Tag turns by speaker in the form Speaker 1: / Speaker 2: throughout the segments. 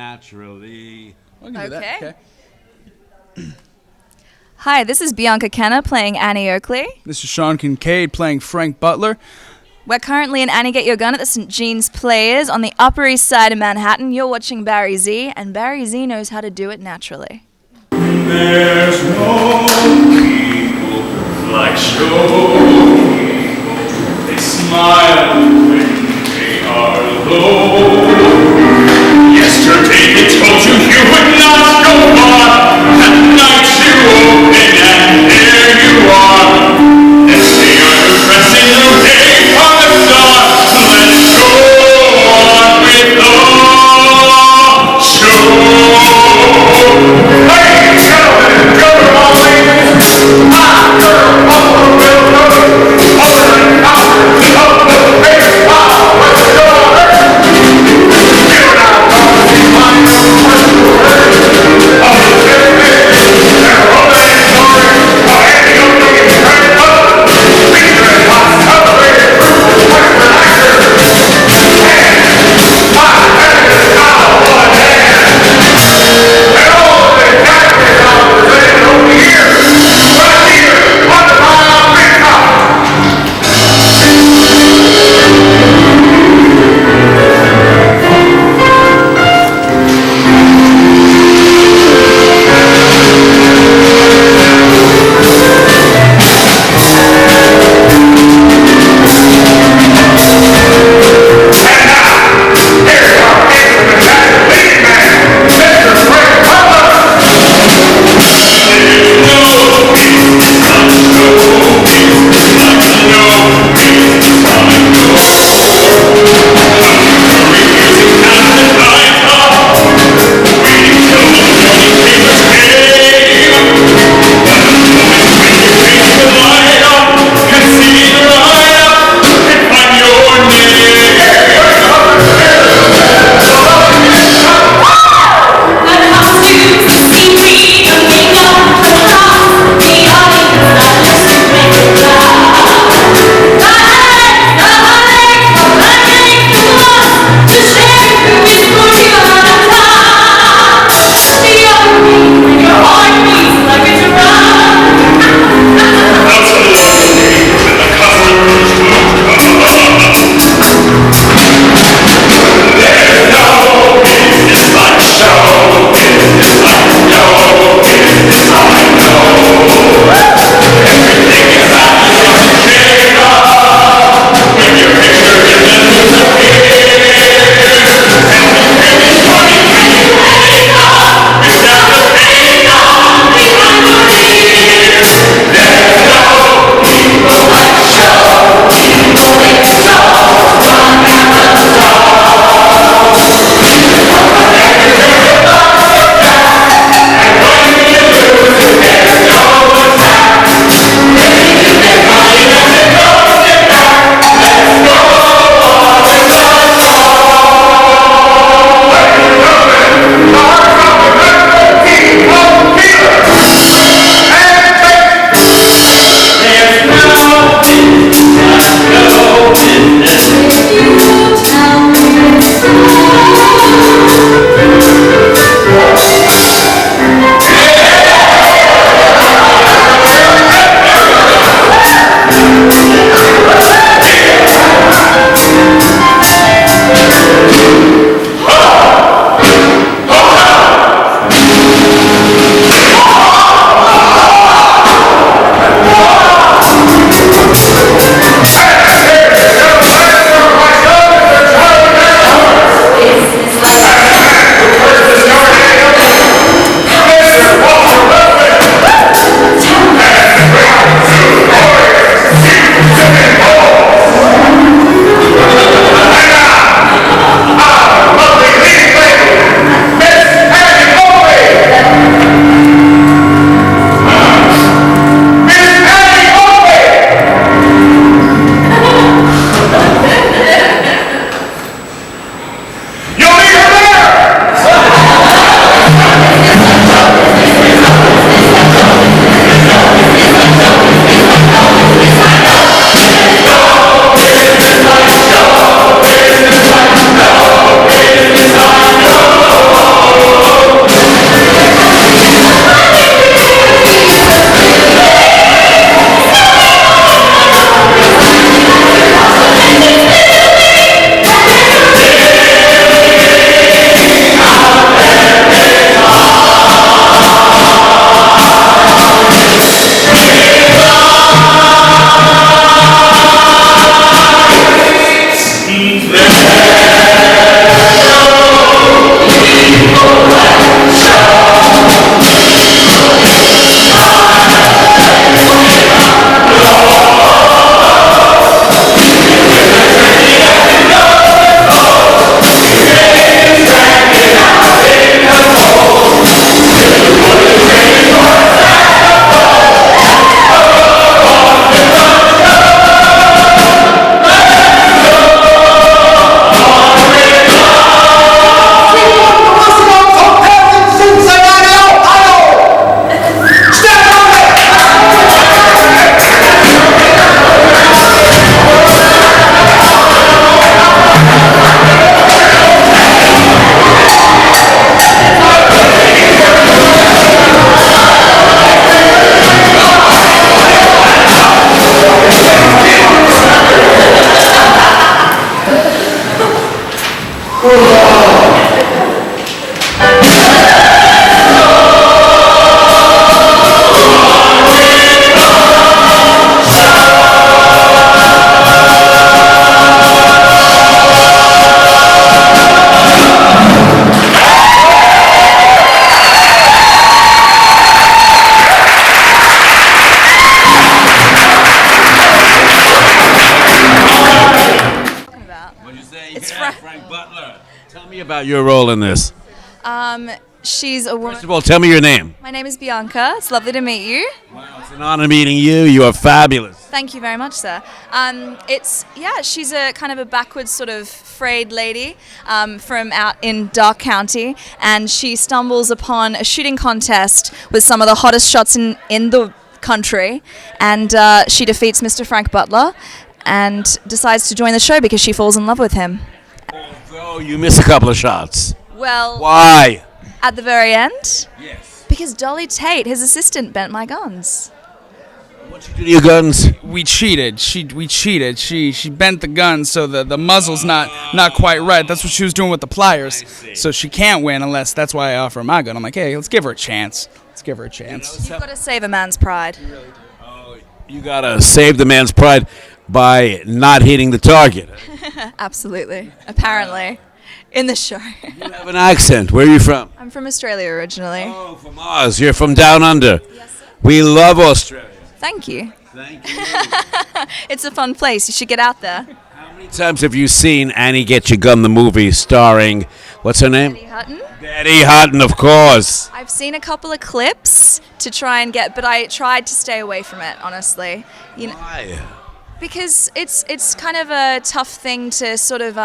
Speaker 1: naturally.
Speaker 2: I can do that. Okay.
Speaker 3: Hi, this is Bianca Kenner playing Annie Oakley.
Speaker 2: This is Sean Kincaid playing Frank Butler.
Speaker 3: We're currently in Annie Get Your Gun at the St. Jean's Players on the Upper East Side of Manhattan. You're watching Barry Z, and Barry Z knows how to do it naturally.
Speaker 4: There's no people like show people. They smile when they are low. Yesterday they told you you would not go far. At night you open and there you are. And they are dressed in the rain on the star. Let's go on with the show. Ladies and gentlemen,
Speaker 1: about your role in this?
Speaker 3: She's a woman.
Speaker 1: First of all, tell me your name.
Speaker 3: My name is Bianca. It's lovely to meet you.
Speaker 1: Wow, it's an honor meeting you. You are fabulous.
Speaker 3: Thank you very much, sir. She's a kind of a backwards sort of frayed lady from out in Dark County, and she stumbles upon a shooting contest with some of the hottest shots in the country, and she defeats Mr. Frank Butler and decides to join the show because she falls in love with him.
Speaker 1: Although you miss a couple of shots.
Speaker 3: Well,
Speaker 1: Why?
Speaker 3: at the very end,
Speaker 1: Yes.
Speaker 3: because Dolly Tate, his assistant, bent my guns.
Speaker 1: What you do to your guns?
Speaker 2: We cheated. We cheated. She bent the gun so the muzzle's not quite right. That's what she was doing with the pliers. So she can't win unless that's why I offer her my gun. I'm like, hey, let's give her a chance. Let's give her a chance.
Speaker 3: You've got to save a man's pride.
Speaker 1: You gotta save the man's pride by not hitting the target.
Speaker 3: Absolutely. Apparently. In the show.
Speaker 1: You have an accent. Where are you from?
Speaker 3: I'm from Australia originally.
Speaker 1: Oh, from Oz. You're from down under. Yes, sir. We love Australia.
Speaker 3: Thank you.
Speaker 1: Thank you.
Speaker 3: It's a fun place. You should get out there.
Speaker 1: How many times have you seen Annie Get Your Gun, the movie starring, what's her name?
Speaker 3: Betty Hutton.
Speaker 1: Betty Hutton, of course.
Speaker 3: I've seen a couple of clips to try and get, but I tried to stay away from it, honestly. You know,
Speaker 1: Why?
Speaker 3: because it's kind of a tough thing to sort of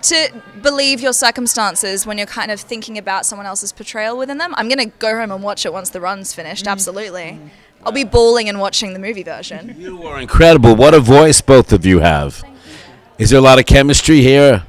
Speaker 3: to believe your circumstances when you're kind of thinking about someone else's portrayal within them. I'm gonna go home and watch it once the run's finished. Absolutely. I'll be bawling and watching the movie version.
Speaker 1: You are incredible. What a voice both of you have. Is there a lot of chemistry here?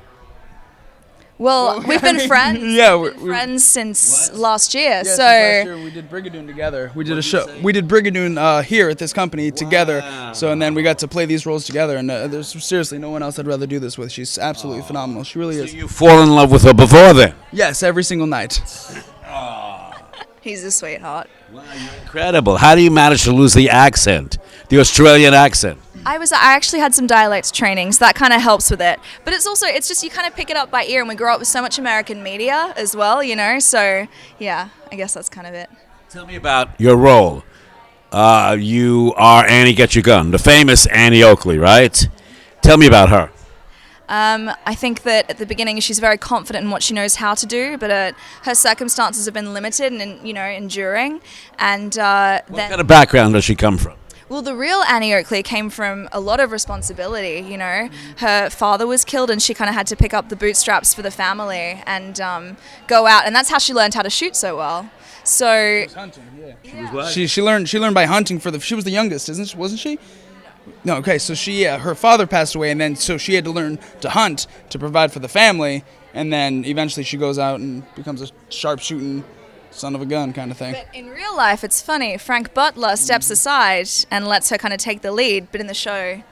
Speaker 3: Well, we've been friends.
Speaker 2: Yeah,
Speaker 3: we've been friends since last year.
Speaker 2: Yeah,
Speaker 3: so
Speaker 2: since last year we did Brigadoon together. We did a show. We did Brigadoon here at this company together. So and then we got to play these roles together. And there's seriously no one else I'd rather do this with. She's absolutely phenomenal. She really is.
Speaker 1: You fall in love with her before then?
Speaker 2: Yes, every single night.
Speaker 3: he's a sweetheart.
Speaker 1: Wow, you're incredible. How do you manage to lose the accent, the Australian accent?
Speaker 3: I actually had some dialect training, so that kind of helps with it. But it's just you kind of pick it up by ear, and we grow up with so much American media as well, you know. So yeah, I guess that's kind of it.
Speaker 1: Tell me about your role. You are Annie Get Your Gun, the famous Annie Oakley, right? Tell me about her.
Speaker 3: I think that at the beginning she's very confident in what she knows how to do, but her circumstances have been limited and enduring. And
Speaker 1: What kind of background does she come from?
Speaker 3: Well, the real Annie Oakley came from a lot of responsibility, you know. Her father was killed and she kind of had to pick up the bootstraps for the family and go out. And that's how she learned how to shoot so well. So
Speaker 2: Hunting, yeah. She learned by hunting she was the youngest, wasn't she? No, okay, so her father passed away, and then so she had to learn to hunt to provide for the family, and then eventually she goes out and becomes a sharpshooting son of a gun kind of thing.
Speaker 3: But in real life, it's funny. Frank Butler steps aside and lets her kind of take the lead, but in the show,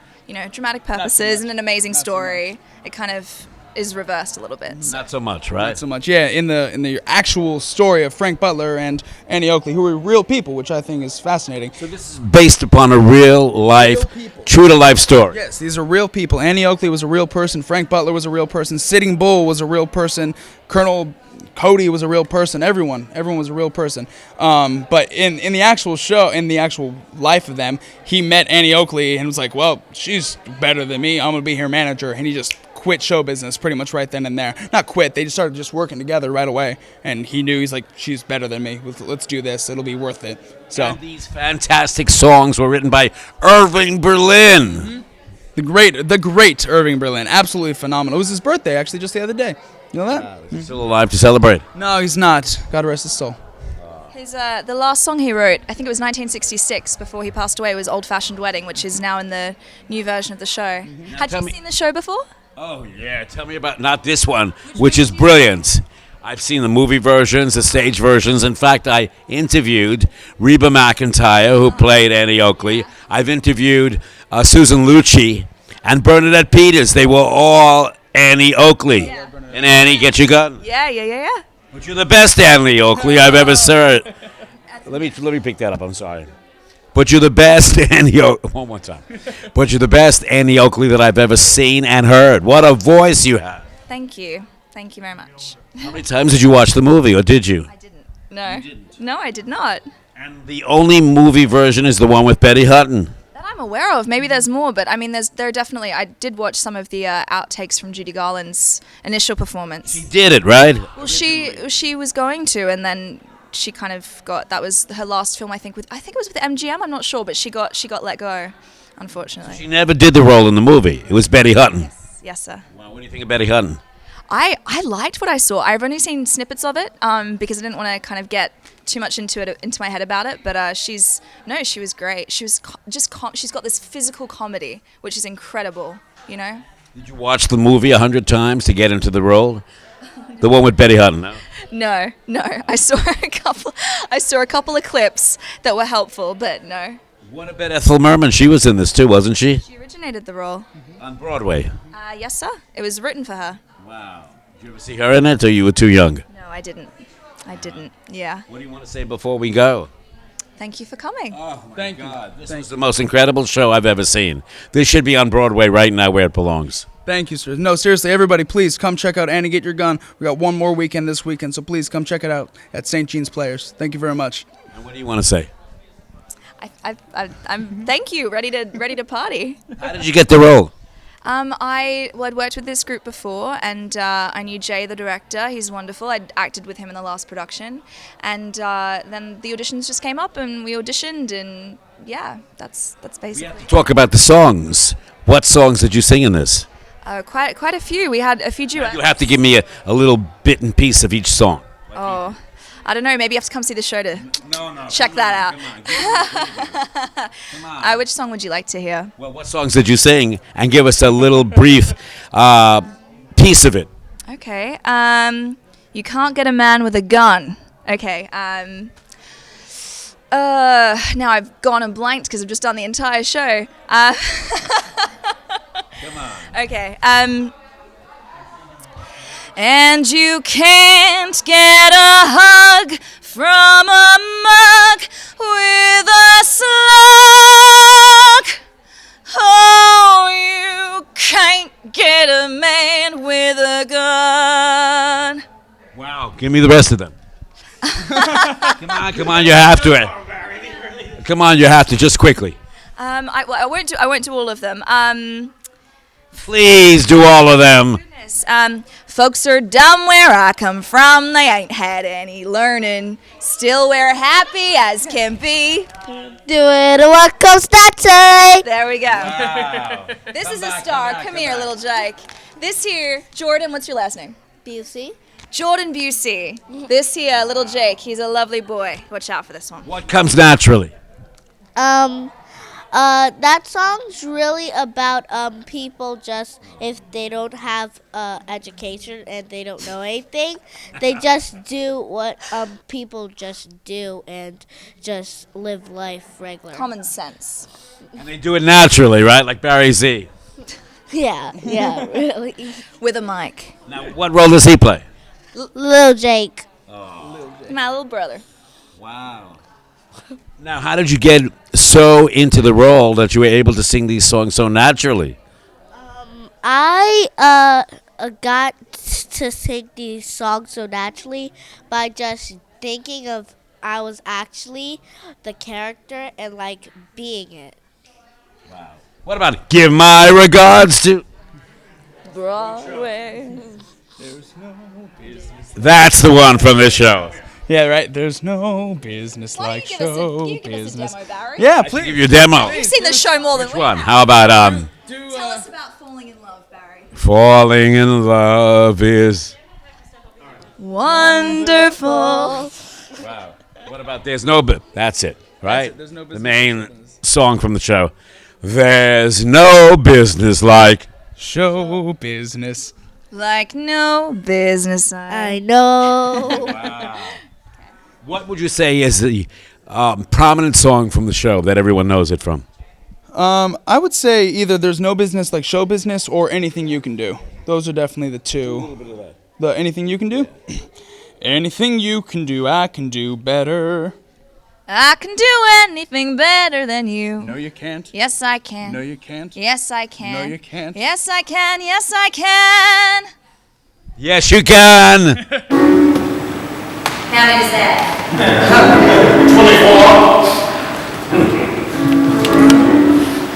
Speaker 3: dramatic purposes and an amazing story, it kind of is reversed a little bit. So.
Speaker 1: Not so much, right?
Speaker 2: Not so much, yeah. In the actual story of Frank Butler and Annie Oakley, who are real people, which I think is fascinating.
Speaker 1: So this is based upon a real life, true to life story.
Speaker 2: Yes, these are real people. Annie Oakley was a real person. Frank Butler was a real person. Sitting Bull was a real person. Colonel Cody was a real person. Everyone was a real person. But in the actual show, in the actual life of them, he met Annie Oakley and was like, well, she's better than me. I'm going to be her manager. And he just quit show business pretty much right then and there. Not quit. They just started just working together right away. And he knew, he's like, she's better than me. Let's do this. It'll be worth it. So
Speaker 1: And these fantastic songs were written by Irving Berlin.
Speaker 2: Mm-hmm. The great Irving Berlin. Absolutely phenomenal. It was his birthday, actually, just the other day. You know that?
Speaker 1: Is he still alive to celebrate?
Speaker 2: No, he's not. God rest his soul.
Speaker 3: The last song he wrote, I think it was 1966, before he passed away, was Old Fashioned Wedding, which is now in the new version of the show. Had you seen the show before?
Speaker 1: Oh, yeah. Tell me about, not this one, which is brilliant. I've seen the movie versions, the stage versions. In fact, I interviewed Reba McEntire, who played Annie Oakley. I've interviewed Susan Lucci and Bernadette Peters. They were all Annie Oakley.
Speaker 3: Yeah.
Speaker 1: And Annie, Get Your Gun.
Speaker 3: Yeah.
Speaker 1: But you're the best Annie Oakley I've ever heard. Let me pick that up. I'm sorry. But you're the best Annie Oakley. One more time. But you're the best Annie Oakley that I've ever seen and heard. What a voice you have.
Speaker 3: Thank you. Thank you very much.
Speaker 1: How many times did you watch the movie, or did you?
Speaker 3: I didn't. No. No, I did not.
Speaker 1: And the only movie version is the one with Betty Hutton.
Speaker 3: That I'm I'm aware of. Maybe there's more, but I mean, there are definitely. I did watch some of the outtakes from Judy Garland's initial performance.
Speaker 1: She did it, right?
Speaker 3: Well, she was going to, and then she kind of got. That was her last film, I think. I think it was with MGM. I'm not sure, but she got let go, unfortunately.
Speaker 1: She never did the role in the movie. It was Betty Hutton.
Speaker 3: Yes, sir.
Speaker 1: Wow, what do you think of Betty Hutton?
Speaker 3: I liked what I saw. I've only seen snippets of it because I didn't want to kind of get too much into my head about it. But she was great. She was she's got this physical comedy which is incredible. You know.
Speaker 1: Did you watch the movie 100 times to get into the role? The one with Betty Hutton, no?
Speaker 3: No. I saw a couple of clips that were helpful, but no.
Speaker 1: What about Ethel Merman? She was in this too, wasn't she?
Speaker 3: She originated the role.
Speaker 1: On Broadway.
Speaker 3: Yes, sir. It was written for her.
Speaker 1: Wow. Did you ever see her in it, or you were too young?
Speaker 3: No, I didn't. Yeah.
Speaker 1: What do you want to say before we go?
Speaker 3: Thank you for coming.
Speaker 1: Oh, my
Speaker 2: Thank you.
Speaker 1: God. This was the most incredible show I've ever seen. This should be on Broadway right now where it belongs.
Speaker 2: Thank you, sir. No, seriously, everybody, please come check out Annie Get Your Gun. We got one more weekend this weekend, so please come check it out at St. Jean's Players. Thank you very much.
Speaker 1: And what do you want to say?
Speaker 3: I'm thank you. Ready to party.
Speaker 1: How did you get the role?
Speaker 3: I'd worked with this group before, and I knew Jay, the director. He's wonderful. I'd acted with him in the last production, and then the auditions just came up, and we auditioned, and yeah, that's basically.
Speaker 1: Talk about the songs. What songs did you sing in this?
Speaker 3: Quite a few. We had a few duets.
Speaker 1: You have to give me a little bit and piece of each song.
Speaker 3: Oh, I don't know. Maybe you have to come see the show to check that out.
Speaker 1: Come on.
Speaker 3: Which song would you like to hear?
Speaker 1: Well, what songs did you sing? And give us a little brief piece of it.
Speaker 3: Okay. You can't get a man with a gun. Okay. Now I've gone and blanked because I've just done the entire show.
Speaker 1: Come on.
Speaker 3: Okay. And you can't get a hug from a mug with a slug. Oh, you can't get a man with a gun.
Speaker 1: Wow. Give me the rest of them. Come on, you have to. Come on, you have to, just quickly.
Speaker 3: I won't do all of them.
Speaker 1: Please do all of them.
Speaker 3: Goodness. Folks are dumb where I come from. They ain't had any learning. Still we're happy as can be.
Speaker 5: Doing what comes naturally.
Speaker 3: There we go.
Speaker 1: Wow.
Speaker 3: This is a star. Come here, little Jake. This here, Jordan, what's your last name?
Speaker 5: Busey.
Speaker 3: Jordan Busey. This here, little Jake, he's a lovely boy. Watch out for this one.
Speaker 1: What comes naturally?
Speaker 5: That song's really about people just if they don't have education and they don't know anything, they just do what people just do and just live life regular.
Speaker 3: Common sense.
Speaker 1: And they do it naturally, right? Like Barry Z.
Speaker 5: Yeah, really.
Speaker 3: With a mic.
Speaker 1: Now, what role does he play?
Speaker 5: Little Jake.
Speaker 3: My little brother.
Speaker 1: Wow. Now, how did you get so into the role that you were able to sing these songs so naturally?
Speaker 5: I got to sing these songs so naturally by just thinking of I was actually the character and like being it.
Speaker 1: Wow. What about give my regards to
Speaker 3: Broadway.
Speaker 1: That's the one from this show.
Speaker 2: Yeah, right. There's no business
Speaker 3: Why
Speaker 2: like
Speaker 3: don't you
Speaker 2: show
Speaker 3: give us a
Speaker 2: business.
Speaker 3: demo, Barry?
Speaker 2: Yeah,
Speaker 1: Give
Speaker 2: please.
Speaker 1: you a demo.
Speaker 3: You've seen the show more than
Speaker 1: Which
Speaker 3: we
Speaker 1: one?
Speaker 3: have.
Speaker 1: How about
Speaker 3: Tell us about Falling in Love, Barry.
Speaker 1: falling in love is
Speaker 3: Wonderful.
Speaker 1: wow. What about there's no that's it, right?
Speaker 2: There's no
Speaker 1: the
Speaker 2: business
Speaker 1: main
Speaker 2: like business.
Speaker 1: song from the show. There's no business like
Speaker 2: Show business.
Speaker 3: Like no business.
Speaker 5: I know.
Speaker 1: What would you say is the prominent song from the show that everyone knows it from?
Speaker 2: I would say either there's no business like show business or anything you can do. Those are definitely the two. The anything you can do? Anything you can do, I can do better.
Speaker 3: I can do anything better than you.
Speaker 2: No, you can't.
Speaker 3: Yes, I can.
Speaker 2: No, you can't.
Speaker 3: Yes, I can.
Speaker 2: No, you can't.
Speaker 3: Yes, I can. Yes, I can.
Speaker 1: Yes, you can.
Speaker 3: How is that?
Speaker 4: 24.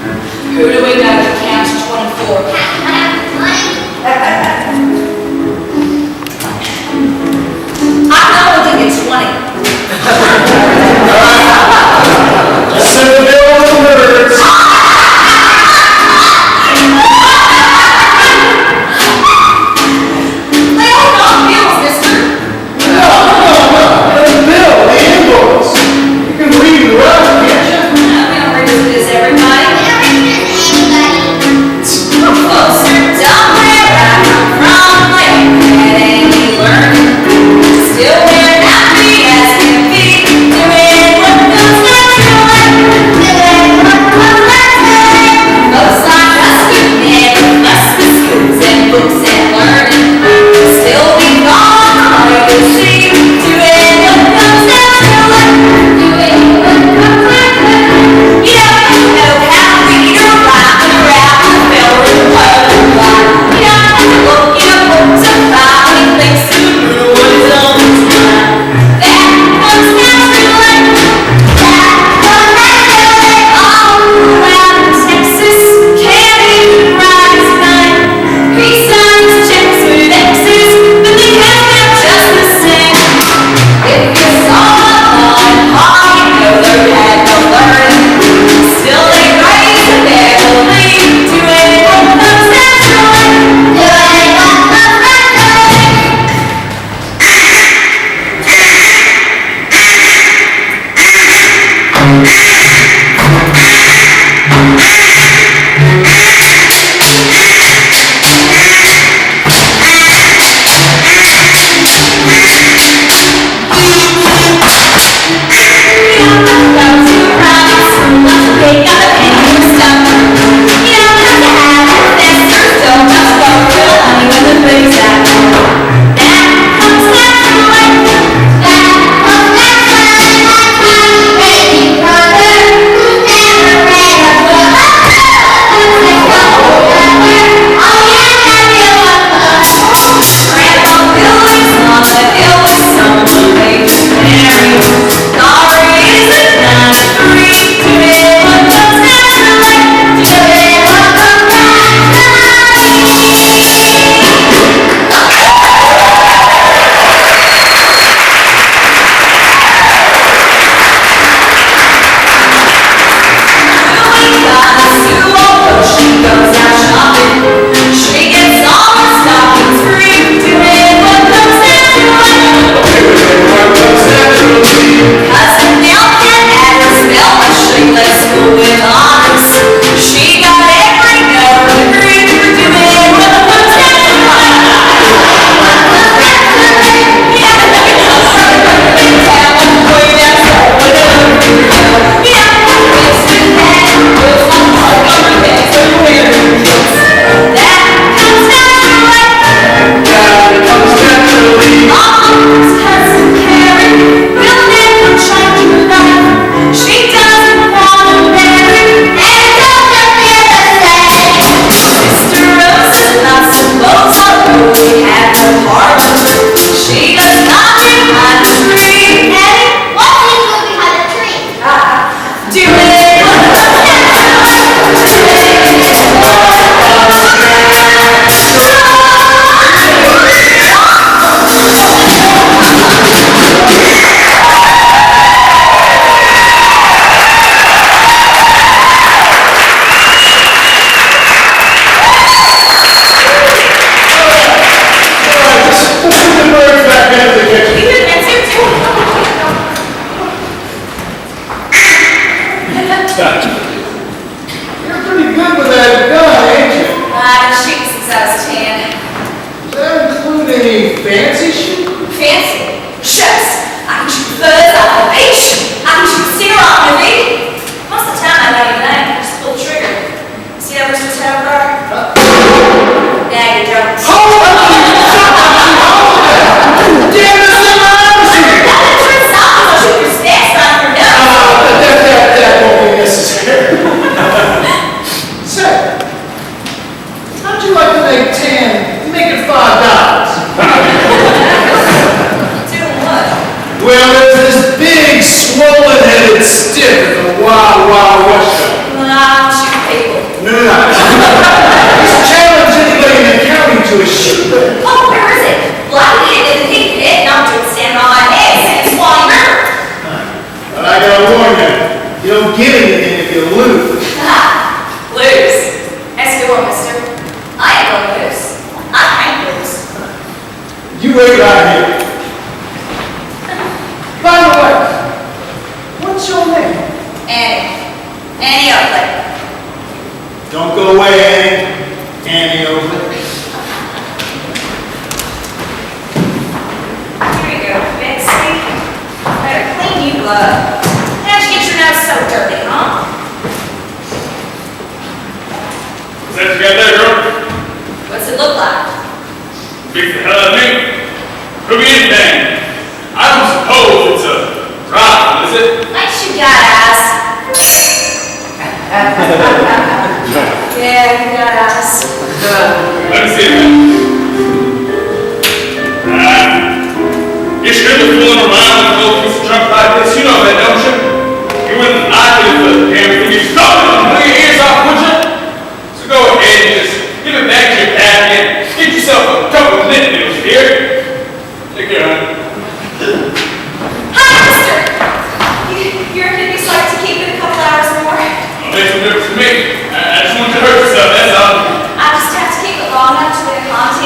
Speaker 3: I just have to keep it long enough to get a contact.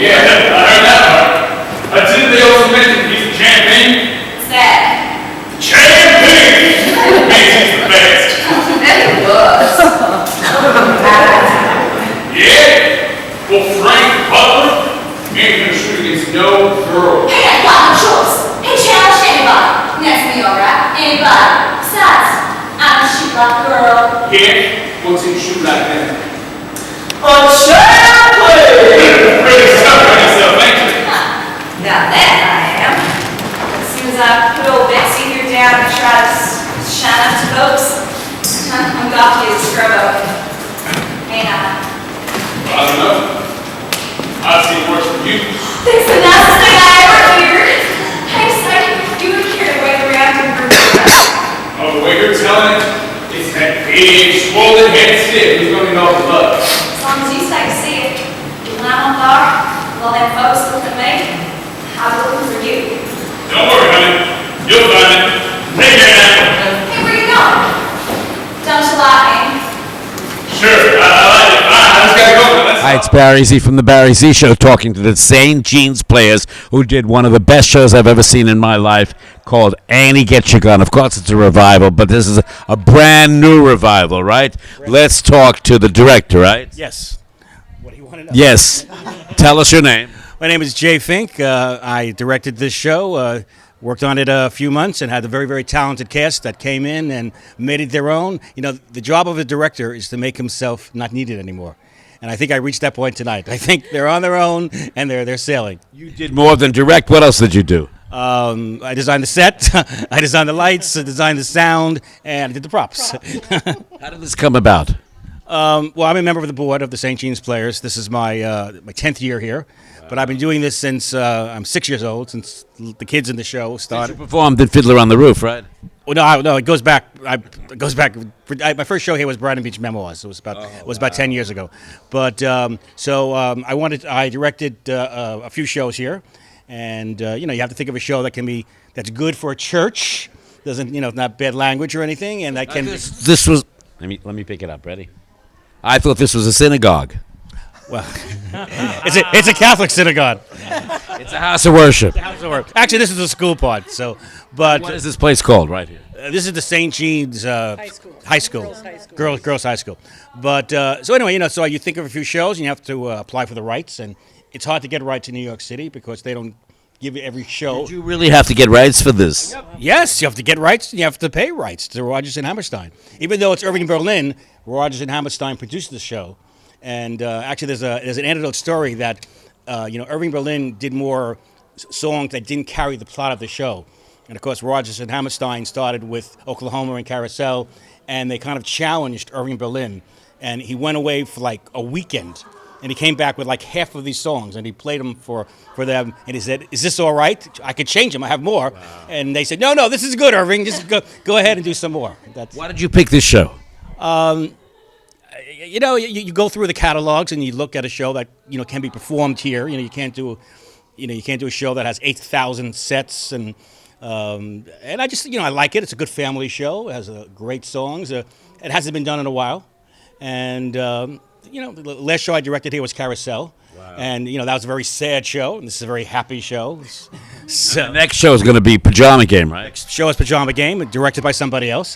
Speaker 4: Yeah, I heard that part. Didn't they also mention a piece of champagne?
Speaker 3: What's that?
Speaker 4: Champagne! Makes it the best.
Speaker 3: It was.
Speaker 4: Yeah? Well, Frank Butler ain't gonna shoot against no girl.
Speaker 3: Hey, I got no choice. Hey, challenge anybody. That's me, alright. Anybody. Besides, I don't shoot like a girl.
Speaker 4: Yeah? What's he shoot like that?
Speaker 3: A champagne!
Speaker 4: Pretty stubborn yourself, ain't you?
Speaker 3: Now that I am. As soon as I put old Betsy here down and try to shine up to folks, I'm gawky as a scrub oak. Ain't I?
Speaker 4: I don't know. I've seen worse than you.
Speaker 3: That's the nicest thing I ever heard. Hey, Snake, you would carry away the reactive group.
Speaker 4: Oh, the way you're telling it, it's that big, swollen head stiff who's gonna get all the blood.
Speaker 3: As long as you stay to see it. When I'm on bar, all them folks look at me, I'm looking for you.
Speaker 4: Don't worry, honey. You'll find it. Take care now.
Speaker 3: Hey, where you going? Don't you like me?
Speaker 4: Sure, I like it. I just gotta go.
Speaker 1: Hi, it's Barry Z from the Barry Z Show talking to the St. Jeans Players who did one of the best shows I've ever seen in my life called Annie Get Your Gun. Of course, it's a revival, but this is a brand new revival, right? Let's talk to the director, right?
Speaker 6: Yes. What do you want to know?
Speaker 1: Yes. Tell us your name.
Speaker 6: My name is Jay Fink. I directed this show, worked on it a few months, and had a very, very talented cast that came in and made it their own. You know, the job of a director is to make himself not needed anymore. And I think I reached that point tonight. I think they're on their own and they're sailing.
Speaker 1: You did more than direct. What else did you do?
Speaker 6: I designed the set, I designed the lights, I designed the sound, and I did the props.
Speaker 1: How did this come about?
Speaker 6: Well, I'm a member of the board of the St. Jeans Players. This is my 10th year here. But I've been doing this since I'm 6 years old, since the kids in the show started.
Speaker 1: You performed in Fiddler on the Roof, right?
Speaker 6: Well, no, it goes back. It goes back. My first show here was Brighton Beach Memoirs. It was about 10 years ago. But I directed a few shows here, and you have to think of a show that's good for a church, doesn't not bad language or anything, and that can.
Speaker 1: This was. Let me pick it up. Ready? I thought this was a synagogue.
Speaker 6: Well, it's a Catholic synagogue.
Speaker 1: It's a house of worship.
Speaker 6: Actually, this is the school part. So, but
Speaker 1: What is this place called right here?
Speaker 6: this is the St. Jean's High School. Girls High School. But so anyway, so you think of a few shows, and you have to apply for the rights, and it's hard to get rights in New York City because they don't give you every show.
Speaker 1: Did you really have to get rights for this?
Speaker 6: Yes, you have to get rights, and you have to pay rights to Rodgers and Hammerstein. Even though it's Irving Berlin, Rodgers and Hammerstein produced the show. And actually, there's an anecdote story that Irving Berlin did more songs that didn't carry the plot of the show, and of course Rodgers and Hammerstein started with Oklahoma and Carousel, and they kind of challenged Irving Berlin, and he went away for like a weekend, and he came back with like half of these songs, and he played them for them, and he said, "Is this all right? I could change them. I have more." Wow. And they said, "No, this is good, Irving. Just go ahead and do some more."
Speaker 1: Why did you pick this show?
Speaker 6: You go through the catalogs and you look at a show that can be performed here. You can't do a show that has 8,000 sets, and I just I like it. It's a good family show. It has great songs. It hasn't been done in a while, and the last show I directed here was Carousel. Wow. And that was a very sad show, and this is a very happy show. So
Speaker 1: the next show is going to be Pajama Game, right?
Speaker 6: Next show is Pajama Game, directed by somebody else.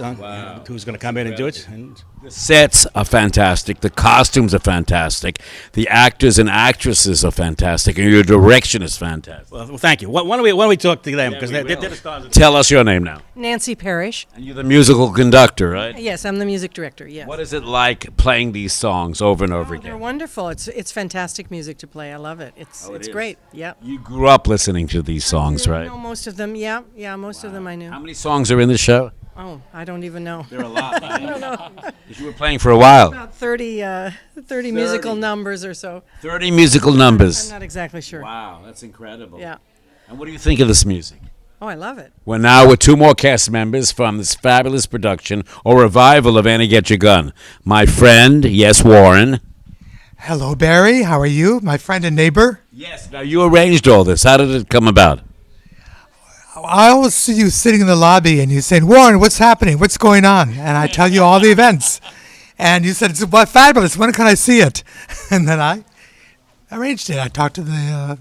Speaker 6: Who's going to come in and do it? And
Speaker 1: the sets are fantastic. The costumes are fantastic. The actors and actresses are fantastic, and your direction is fantastic.
Speaker 6: Well, thank you. Why don't we talk to them because they're the stars.
Speaker 1: Tell us your name now.
Speaker 7: Nancy Parrish.
Speaker 1: And you're the musical conductor, right?
Speaker 7: Yes, I'm the music director. Yes.
Speaker 1: What is it like playing these songs over and over
Speaker 7: They're
Speaker 1: again?
Speaker 7: wonderful. It's fantastic music to play. I love it. It's great. Yeah.
Speaker 1: You grew up listening to these songs, right?
Speaker 7: I know most of them. Yeah, most of them I knew.
Speaker 1: How many songs are in the show?
Speaker 7: Oh, I don't even know.
Speaker 1: There are a lot. I don't know. You were playing for a while.
Speaker 7: About 30 musical numbers or so.
Speaker 1: 30 musical numbers.
Speaker 7: I'm not exactly sure.
Speaker 1: Wow, that's incredible.
Speaker 7: Yeah.
Speaker 1: And what do you think of this music?
Speaker 7: Oh, I love it.
Speaker 1: We're now with two more cast members from this fabulous production or revival of Annie Get Your Gun. My friend, yes, Warren.
Speaker 8: Hello, Barry. How are you? My friend and neighbor.
Speaker 1: Yes. Now, you arranged all this. How did it come about?
Speaker 8: I always see you sitting in the lobby and you saying, Warren, what's happening? What's going on? And I tell you all the events. And you said, it's fabulous. When can I see it? And then I arranged it. I talked to the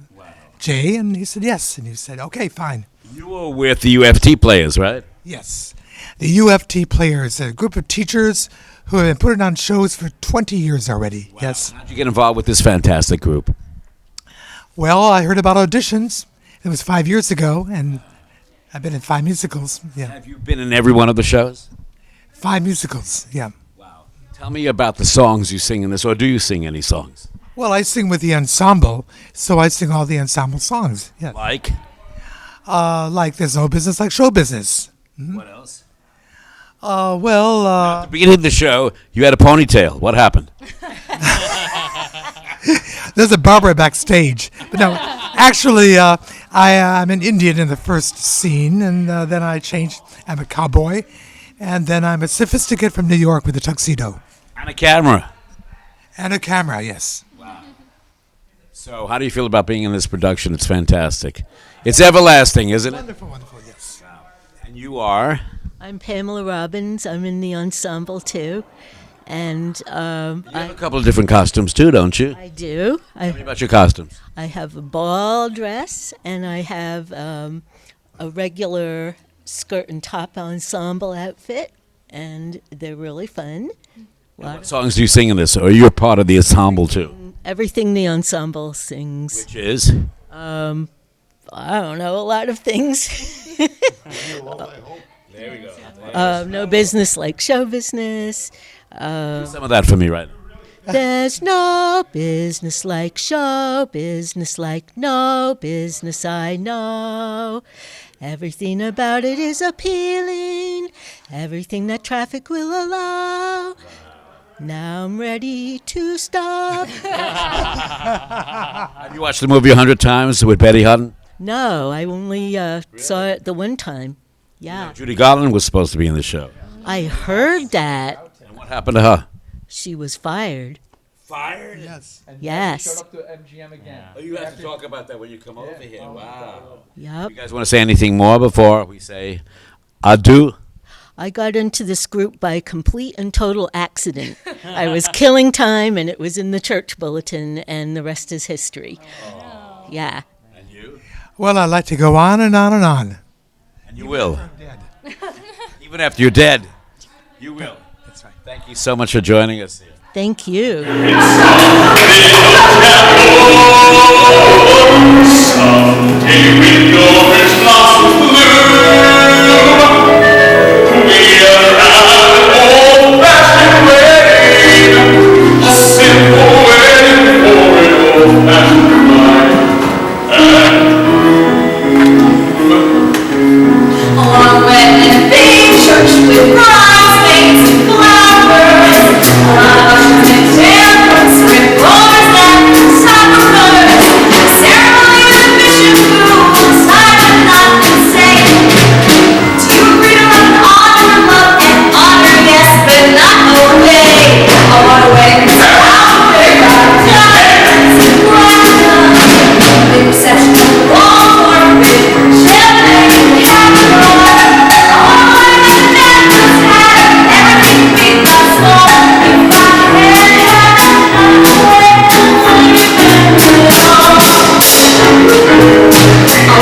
Speaker 8: Jay, and he said yes, and he said okay, fine.
Speaker 1: You were with the UFT players, right?
Speaker 8: Yes, the UFT players, a group of teachers who have been putting on shows for 20 years already.
Speaker 1: Wow.
Speaker 8: Yes.
Speaker 1: How'd you get involved with this fantastic group?
Speaker 8: Well, I heard about auditions. It was 5 years ago, and I've been in 5 musicals. Yeah,
Speaker 1: Have you been in every one of the shows?
Speaker 8: 5 musicals. Yeah.
Speaker 1: Wow. Tell me about the songs you sing in this, or do you sing any songs?
Speaker 8: Well, I sing with the ensemble, so I sing all the ensemble songs. Yeah.
Speaker 1: Like?
Speaker 8: Like there's no business like show business.
Speaker 1: What else?
Speaker 8: Well,
Speaker 1: At the beginning of the show, you had a ponytail. What happened?
Speaker 8: there's a barber backstage. But no, actually, I'm an Indian in the first scene, and then I changed. I'm a cowboy, and then I'm a sophisticate from New York with a tuxedo.
Speaker 1: And a camera.
Speaker 8: And a camera, yes.
Speaker 1: So how do you feel about being in this production? It's fantastic. It's everlasting, isn't it?
Speaker 8: Wonderful, wonderful, yes.
Speaker 1: And you are?
Speaker 9: I'm Pamela Robbins. I'm in the ensemble too, and
Speaker 1: You have a couple of different costumes too, don't you?
Speaker 9: I do.
Speaker 1: Tell me about your costumes.
Speaker 9: I have a ball dress, and I have a regular skirt and top ensemble outfit, and they're really fun.
Speaker 1: What songs do you sing in this? Or you're part of the ensemble too?
Speaker 9: Everything the ensemble sings.
Speaker 1: Which is?
Speaker 9: I don't know, a lot of things.
Speaker 1: There we go.
Speaker 9: No business like show business.
Speaker 1: Some of that for me right now.
Speaker 9: There's no business like show business, like no business I know. Everything about it is appealing, everything that traffic will allow. Now I'm ready to stop.
Speaker 1: Have you watched the movie 100 times with Betty Hutton?
Speaker 9: No, I only saw it the one time. Yeah.
Speaker 1: Judy Garland was supposed to be in the show.
Speaker 9: I heard that.
Speaker 1: And what happened to her?
Speaker 9: She was fired.
Speaker 1: Fired?
Speaker 8: Yes.
Speaker 9: Yes.
Speaker 2: up to MGM again.
Speaker 1: Oh, you have to talk about that when you come over here. Wow.
Speaker 9: Yep.
Speaker 1: You guys want to say anything more before we say adieu?
Speaker 9: I got into this group by complete and total accident. I was killing time, and it was in the church bulletin, and the rest is history. Oh. Yeah.
Speaker 1: And you?
Speaker 8: Well, I'd like to go on and on and on.
Speaker 1: And you will. Even after you're dead, you will.
Speaker 8: That's right.
Speaker 1: Thank you so much for joining us here.
Speaker 9: Thank you.
Speaker 4: Someday when yours blossom bloom, we'll have an old-fashioned wedding, a simple wedding for an old-fashioned bride and
Speaker 3: On wedding day, church with bridesmaids and flowers, ushers and temperance with bars and summers. Ceremony the bishop who will silent not insane. To freedom and honor, love and honor, yes, but not obey. On weddings surrounded by diamonds and platinum. The reception of the ballroom with champagne and caviar. On wedding necklace hat, everything beat the soul. If I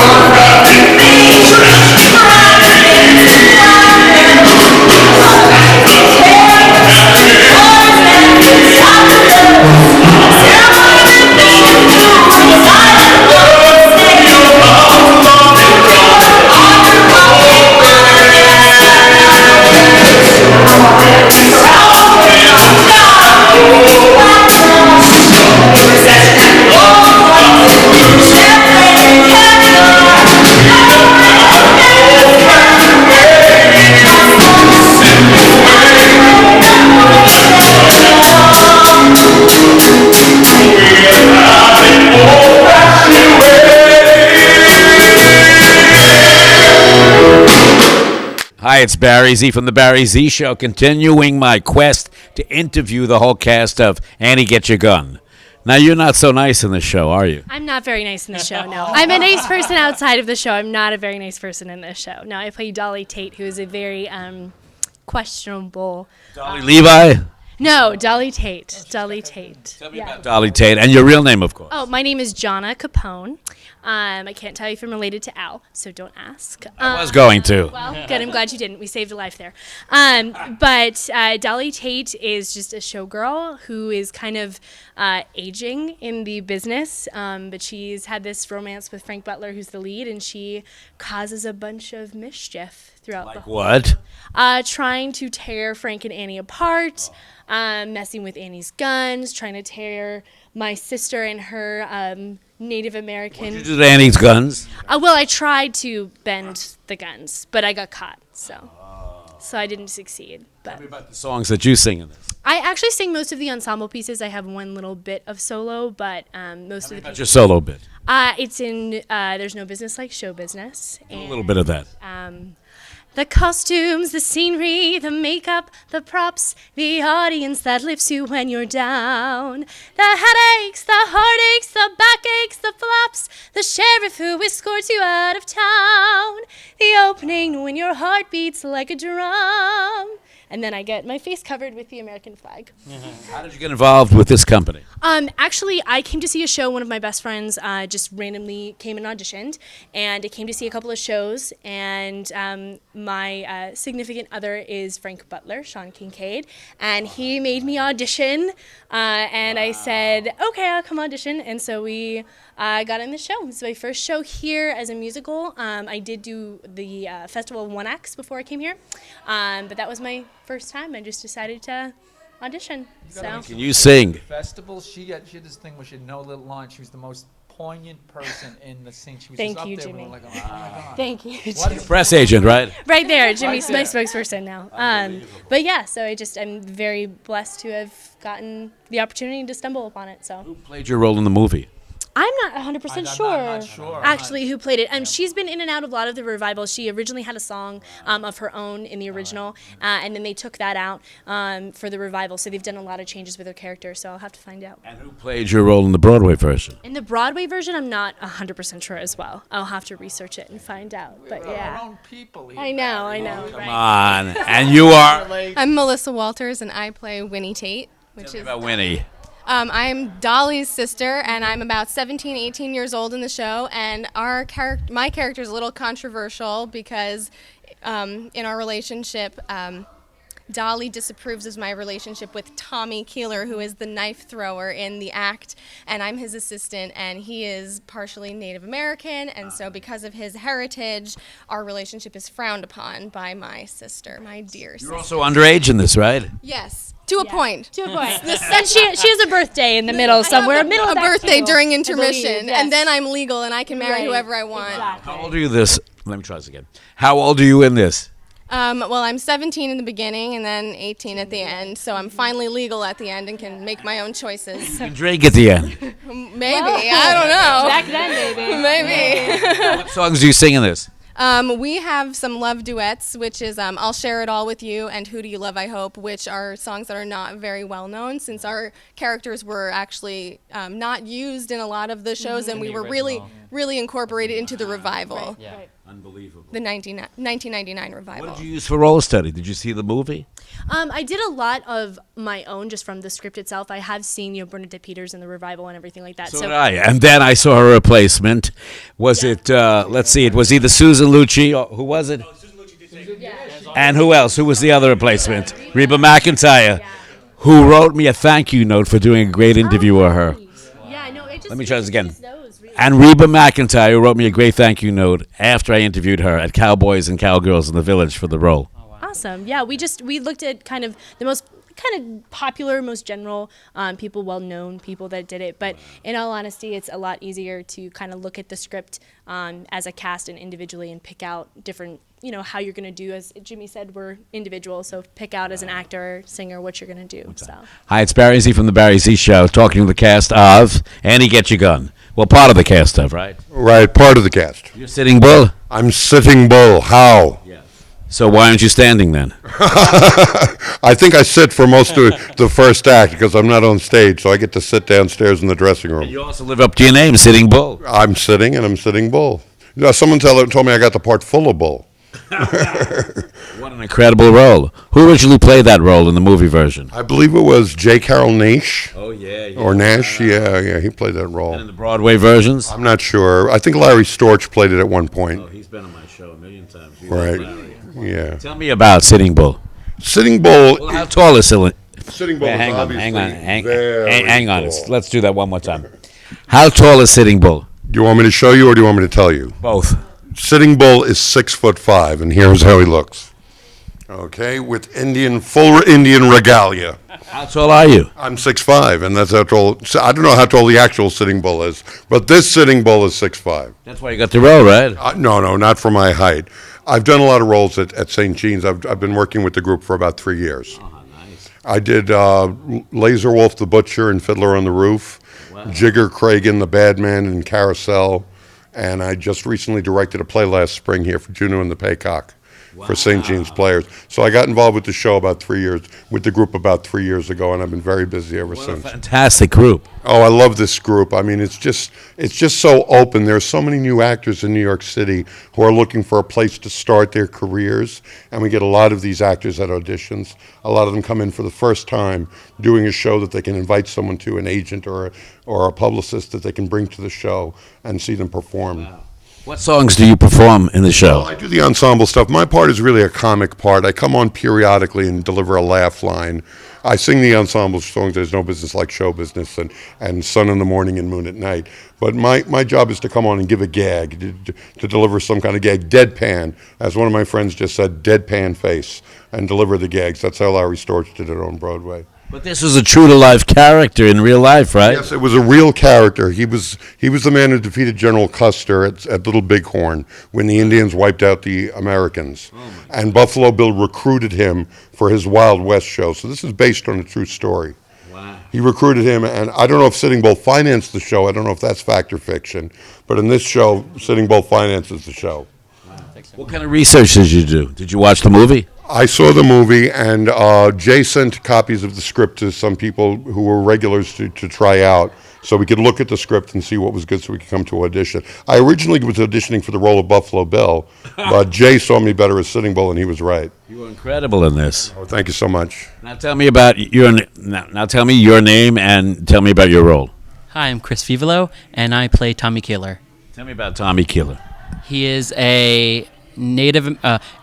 Speaker 1: Hi, it's Barry Z from The Barry Z Show, continuing my quest to interview the whole cast of Annie Get Your Gun. Now, you're not so nice in the show, are you?
Speaker 10: I'm not very nice in the show, no. I'm a nice person outside of the show. I'm not a very nice person in this show. No, I play Dolly Tate, who is a very questionable...
Speaker 1: Dolly Levi?
Speaker 10: No, Dolly Tate. Dolly Tate.
Speaker 1: Dolly Tate, and your real name, of course.
Speaker 10: Oh, my name is Jonna Capone. I can't tell you if I'm related to Al, so don't ask.
Speaker 1: I was going to.
Speaker 10: Well, good. I'm glad you didn't. We saved a life there. But Dolly Tate is just a showgirl who is kind of aging in the business. But she's had this romance with Frank Butler, who's the lead, and she causes a bunch of mischief throughout the
Speaker 1: Like
Speaker 10: whole.
Speaker 1: what?
Speaker 10: Trying to tear Frank and Annie apart, messing with Annie's guns, trying to tear my sister and her Native American.
Speaker 1: Did you do Annie's guns?
Speaker 10: Well, I tried to bend the guns, but I got caught, so I didn't succeed. But
Speaker 1: Tell me about the songs that you sing in this.
Speaker 10: I actually sing most of the ensemble pieces. I have one little bit of solo, but most of the
Speaker 1: That's your solo bit.
Speaker 10: it's in There's No Business Like Show Business.
Speaker 1: A little bit of that.
Speaker 10: The costumes, the scenery, the makeup, the props, the audience that lifts you when you're down. The headaches, the heartaches, the backaches, the flops, the sheriff who escorts you out of town. The opening when your heart beats like a drum. And then I get my face covered with the American flag.
Speaker 1: How did you get involved with this company?
Speaker 10: Actually, I came to see a show. One of my best friends just randomly came and auditioned, and I came to see a couple of shows. And my significant other is Frank Butler, Sean Kincaid, and he made me audition. And I said, okay, I'll come audition. And so we got in the show. It was my first show here as a musical. I did do the Festival of One Acts before I came here, but that was my first time. I just decided to audition. So
Speaker 1: Can you sing?
Speaker 11: Festival, she had this thing where she had no little line. She was the most poignant person in the scene. She was
Speaker 10: Thank
Speaker 11: just
Speaker 10: you,
Speaker 11: up there.
Speaker 10: Jimmy.
Speaker 11: We were like, oh my God.
Speaker 10: thank you.
Speaker 11: What is
Speaker 1: Press agent, right?
Speaker 10: Right there, Jimmy's my spokesperson now. But yeah, so I'm very blessed to have gotten the opportunity to stumble upon it. So
Speaker 1: Who played your role in the movie?
Speaker 10: I'm not 100% sure.
Speaker 11: not sure.
Speaker 10: Actually, who played it? She's been in and out of a lot of the revivals. She originally had a song of her own in the original, and then they took that out for the revival. So they've done a lot of changes with her character. So I'll have to find out.
Speaker 1: And who played your role in the Broadway version?
Speaker 10: In the Broadway version, I'm not 100% sure as well. I'll have to research it and find out. But
Speaker 11: Our
Speaker 10: yeah,
Speaker 11: own people here.
Speaker 10: I know.
Speaker 1: Come
Speaker 10: Right.
Speaker 1: on. And you are?
Speaker 12: I'm Melissa Walters, and I play Winnie Tate, which
Speaker 1: Tell me
Speaker 12: is
Speaker 1: about Winnie.
Speaker 12: I'm Dolly's sister, and I'm about 17, 18 years old in the show. And my character is a little controversial because in our relationship, Dolly disapproves of my relationship with Tommy Keeler, who is the knife thrower in the act, and I'm his assistant, and he is partially Native American, and so because of his heritage, our relationship is frowned upon by my sister, my dear sister.
Speaker 1: You're also underage in this, right?
Speaker 12: Yes, to a point.
Speaker 10: To a point. And she has a birthday in the middle somewhere.
Speaker 12: A
Speaker 10: Middle of that
Speaker 12: birthday
Speaker 10: too,
Speaker 12: during
Speaker 10: I
Speaker 12: intermission,
Speaker 10: believe, yes.
Speaker 12: and then I'm legal and I can marry
Speaker 10: Right.
Speaker 12: whoever I want.
Speaker 10: Exactly.
Speaker 1: How old are you this? Let me try this again. How old are you in this?
Speaker 12: Well, I'm 17 in the beginning and then 18 at the end, so I'm finally legal at the end and can make my own choices.
Speaker 1: You can drink at the end.
Speaker 12: Maybe, I don't know.
Speaker 10: Back then, baby.
Speaker 12: Maybe.
Speaker 1: What songs do you sing in this?
Speaker 12: We have some love duets, which is I'll Share It All With You and Who Do You Love, I Hope, which are songs that are not very well known since our characters were actually not used in a lot of the shows, and we were really incorporated into the revival.
Speaker 10: Right.
Speaker 1: Unbelievable.
Speaker 12: The 1999 revival.
Speaker 1: What did you use for role study? Did you see the movie?
Speaker 10: I did a lot of my own just from the script itself. I have seen, Bernadette Peters in the revival and everything like that.
Speaker 1: So did I. And then I saw her replacement. Was it, let's see, it was either Susan Lucci, or who was it? And who else? Who was the other replacement? Reba McEntire, who wrote me a thank you note for doing a great interview with her.
Speaker 10: Yeah, no, it just.
Speaker 1: Let me try this again.
Speaker 10: Those, really.
Speaker 1: And Reba McEntire, who wrote me a great thank you note after I interviewed her at Cowboys and Cowgirls in the Village for the role.
Speaker 10: Awesome. Yeah, we looked at kind of the most kind of popular, most general people, well-known people that did it. But in all honesty, it's a lot easier to kind of look at the script as a cast and individually and pick out different, how you're going to do. As Jimmy said, we're individuals, so pick out as an actor, singer, what you're going to do. So.
Speaker 1: Hi, it's Barry Z from the Barry Z Show, talking to the cast of Annie Get Your Gun. Well, part of the cast of, right?
Speaker 13: Right, part of the cast.
Speaker 1: You're Sitting Bull?
Speaker 13: I'm Sitting Bull. How?
Speaker 1: So why aren't you standing then?
Speaker 13: I think I sit for most of the first act because I'm not on stage, so I get to sit downstairs in the dressing room.
Speaker 1: And you also live up to your name, Sitting Bull.
Speaker 13: I'm sitting and I'm Sitting Bull. Someone told me I got the part full of bull.
Speaker 1: What an incredible role. Who originally played that role in the movie version?
Speaker 13: I believe it was J. Carroll Nash.
Speaker 1: Oh, yeah.
Speaker 13: Or Nash, yeah, he played that role.
Speaker 1: And in the Broadway versions?
Speaker 13: I'm not sure. I think Larry Storch played it at one point.
Speaker 1: Oh, he's been on my show a million times.
Speaker 13: Right. Yeah.
Speaker 1: Tell me about Sitting Bull.
Speaker 13: Sitting Bull.
Speaker 1: Well, how tall is
Speaker 13: Sitting Bull?
Speaker 1: Hang
Speaker 13: is
Speaker 1: on,
Speaker 13: obviously
Speaker 1: hang on.
Speaker 13: tall.
Speaker 1: Let's do that one more time. How tall is Sitting Bull?
Speaker 13: Do you want me to show you, or do you want me to tell you?
Speaker 1: Both.
Speaker 13: Sitting Bull is 6'5", and here's how he looks. Okay, with full Indian regalia.
Speaker 1: How tall are you?
Speaker 13: I'm 6'5", and that's how tall. So I don't know how tall the actual Sitting Bull is, but this Sitting Bull is 6'5".
Speaker 1: That's why you got the role, right?
Speaker 13: No, not for my height. I've done a lot of roles at St. Jean's. I've been working with the group for about 3 years.
Speaker 1: Oh, nice.
Speaker 13: I did Laser Wolf the Butcher and Fiddler on the Roof, Jigger Cragen the Bad Man in Carousel, and I just recently directed a play last spring here for Juno and the Paycock for St. Jean's Players. So I got involved with the show with the group about 3 years ago, and I've been very busy ever
Speaker 1: What a
Speaker 13: since.
Speaker 1: fantastic group.
Speaker 13: Oh, I love this group. I mean, it's just so open. There are so many new actors in New York City who are looking for a place to start their careers, and we get a lot of these actors at auditions. A lot of them come in for the first time doing a show that they can invite someone to, an agent or a publicist that they can bring to the show and see them perform.
Speaker 1: Wow. What songs do you perform in the show?
Speaker 13: Well, I do the ensemble stuff. My part is really a comic part. I come on periodically and deliver a laugh line. I sing the ensemble songs, There's No Business Like Show Business, and Sun in the Morning and Moon at Night. But my job is to come on and give a gag, to deliver some kind of gag. Deadpan, as one of my friends just said, deadpan face, and deliver the gags. That's how Larry Storch did it on Broadway.
Speaker 1: But this was a true-to-life character in real life, right?
Speaker 13: Yes, it was a real character. He was the man who defeated General Custer at Little Bighorn when the Indians wiped out the Americans. And Buffalo Bill recruited him for his Wild West show. So this is based on a true story.
Speaker 1: Wow.
Speaker 13: He recruited him, and I don't know if Sitting Bull financed the show. I don't know if that's fact or fiction. But in this show, Sitting Bull finances the show.
Speaker 1: What kind of research did you do? Did you watch the movie?
Speaker 13: I saw the movie, and Jay sent copies of the script to some people who were regulars to try out, so we could look at the script and see what was good so we could come to audition. I originally was auditioning for the role of Buffalo Bill, but Jay saw me better as Sitting Bull, and he was right.
Speaker 1: You were incredible in this.
Speaker 13: Oh, thank you so much.
Speaker 1: Now tell me about now tell me your name and tell me about your role.
Speaker 14: Hi, I'm Chris Vivolo, and I play Tommy Keeler.
Speaker 1: Tell me about Tommy Keeler.
Speaker 14: He is a native